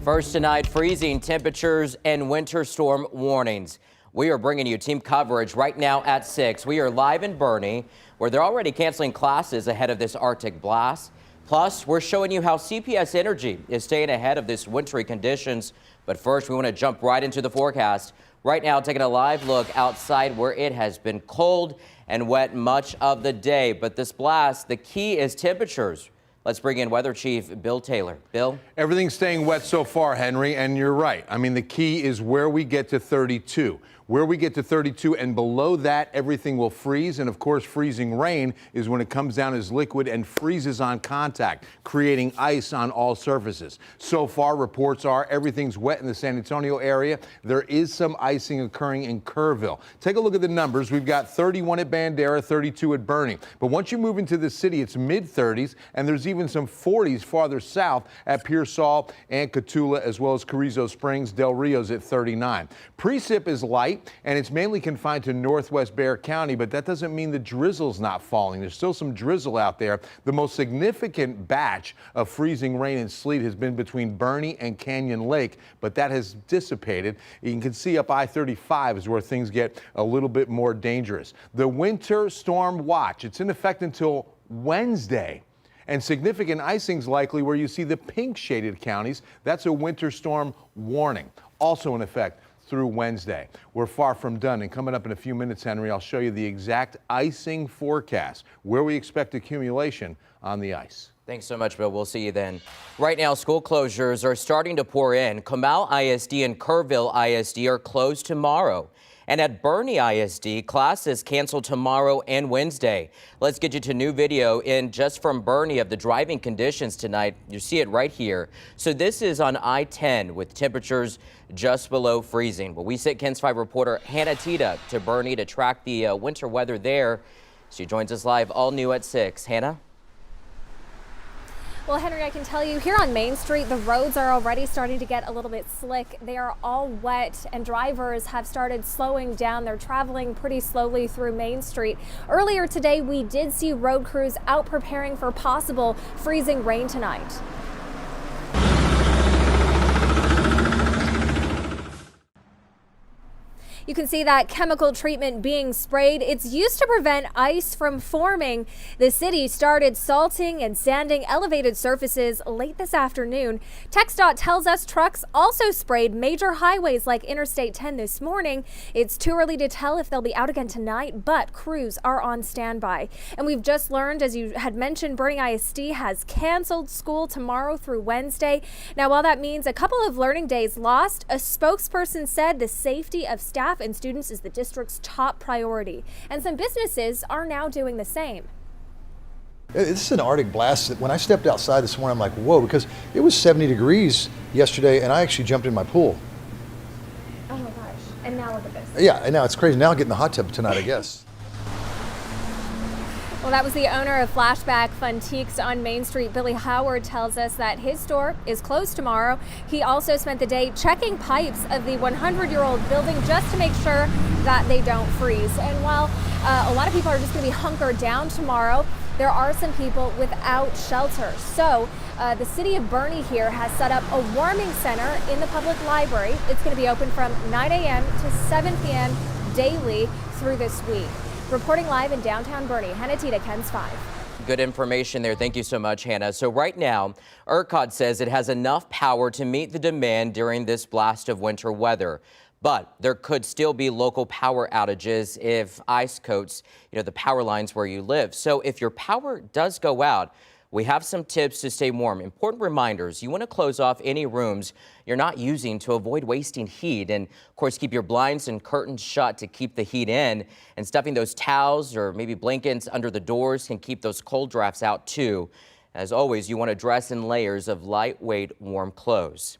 First tonight, freezing temperatures and winter storm warnings. We are bringing you team coverage right now at 6. We are live in Boerne, where they're already canceling classes ahead of this Arctic blast. Plus, we're showing you how CPS Energy is staying ahead of this wintry conditions. But first, we want to jump right into the forecast. Right now, taking a live look outside where it has been cold and wet much of the day. But this blast, the key is temperatures. Let's bring in Weather Chief Bill Taylor. Bill? Everything's staying wet so far, Henry, and you're right. I mean, the key is where we get to 32. Where we get to 32 and below that, everything will freeze. And of course, freezing rain is when it comes down as liquid and freezes on contact, creating ice on all surfaces. So far, reports are everything's wet in the San Antonio area. There is some icing occurring in Kerrville. Take a look at the numbers. We've got 31 at Bandera, 32 at Boerne. But once you move into the city, it's mid-30s, and there's even some 40s farther south at Pearsall and Cotulla, as well as Carrizo Springs. Del Rio's at 39. Precip is light, and it's mainly confined to northwest Bexar County, but that doesn't mean the drizzle's not falling. There's still some drizzle out there. The most significant batch of freezing rain and sleet has been between Boerne and Canyon Lake, but that has dissipated. You can see up I-35 is where things get a little bit more dangerous. The winter storm watch, it's in effect until Wednesday. And significant icing's likely where you see the pink shaded counties. That's a winter storm warning, also in effect through Wednesday. We're far from done, and coming up in a few minutes, Henry, I'll show you the exact icing forecast, where we expect accumulation on the ice. Thanks so much, Bill. We'll see you then. Right now, school closures are starting to pour in. Comal ISD and Kerrville ISD are closed tomorrow. And at Boerne ISD, classes canceled tomorrow and Wednesday. Let's get you to new video in just from Boerne of the driving conditions tonight. You see it right here. So this is on I-10 with temperatures just below freezing. Well, we sent KENS 5 reporter Hannah Tita to Boerne to track the winter weather there. She joins us live all new at 6. Hannah? Well, Henry, I can tell you here on Main Street, the roads are already starting to get a little bit slick. They are all wet and drivers have started slowing down. They're traveling pretty slowly through Main Street. Earlier today, we did see road crews out preparing for possible freezing rain tonight. You can see that chemical treatment being sprayed. It's used to prevent ice from forming. The city started salting and sanding elevated surfaces late this afternoon. TxDOT tells us trucks also sprayed major highways like Interstate 10 this morning. It's too early to tell if they'll be out again tonight, but crews are on standby. And we've just learned, as you had mentioned, Boerne ISD has canceled school tomorrow through Wednesday. Now, while that means a couple of learning days lost, a spokesperson said the safety of staff and students is the district's top priority, and some businesses are now doing the same. This is an Arctic blast. When I stepped outside this morning, I'm like, whoa, because it was 70 degrees yesterday, and I actually jumped in my pool. Oh my gosh, and now look at this. Yeah, and now it's crazy. Now I'll get in the hot tub tonight, I guess. Well, that was the owner of Flashback Funtiques on Main Street. Billy Howard tells us that his store is closed tomorrow. He also spent the day checking pipes of the 100-year-old building just to make sure that they don't freeze. And while a lot of people are just going to be hunkered down tomorrow, there are some people without shelter. So the city of Boerne here has set up a warming center in the public library. It's going to be open from 9 a.m. to 7 p.m. daily through this week. Reporting live in downtown Boerne, Hannah Tita, KENS 5. Good information there. Thank you so much, Hannah. So right now, ERCOT says it has enough power to meet the demand during this blast of winter weather. But there could still be local power outages if ice coats, the power lines where you live. So if your power does go out, we have some tips to stay warm. Important reminders. You want to close off any rooms you're not using to avoid wasting heat. And of course, keep your blinds and curtains shut to keep the heat in. And stuffing those towels or maybe blankets under the doors can keep those cold drafts out too. As always, you want to dress in layers of lightweight, warm clothes.